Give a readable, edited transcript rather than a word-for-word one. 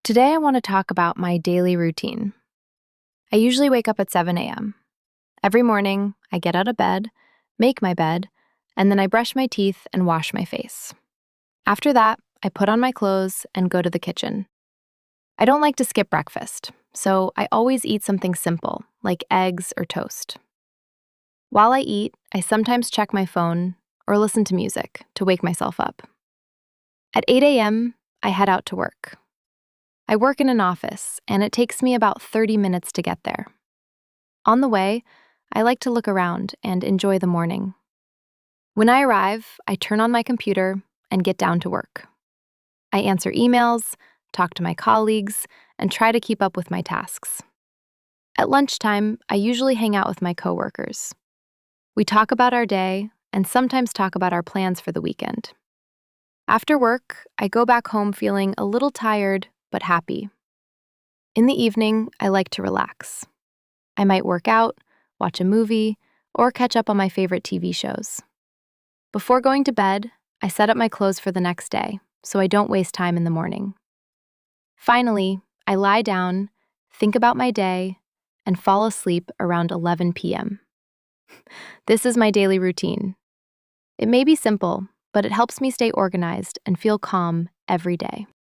Today, I want to talk about my daily routine. I usually wake up at 7 a.m. Every morning, I get out of bed, make my bed, and then I brush my teeth and wash my face. After that, I put on my clothes and go to the kitchen. I don't like to skip breakfast, so I always eat something simple, like eggs or toast. While I eat, I sometimes check my phone or listen to music to wake myself up. At 8 a.m., I head out to work. I work in an office, and it takes me about 30 minutes to get there. On the way, I like to look around and enjoy the morning. When I arrive, I turn on my computer and get down to work. I answer emails, talk to my colleagues, and try to keep up with my tasks. At lunchtime, I usually hang out with my coworkers. We talk about our day and sometimes talk about our plans for the weekend. After work, I go back home feeling a little tired but happy. In the evening, I like to relax. I might work out, watch a movie, or catch up on my favorite TV shows. Before going to bed, I set up my clothes for the next day so I don't waste time in the morning. Finally, I lie down, think about my day, and fall asleep around 11 p.m. This is my daily routine. It may be simple, but it helps me stay organized and feel calm every day.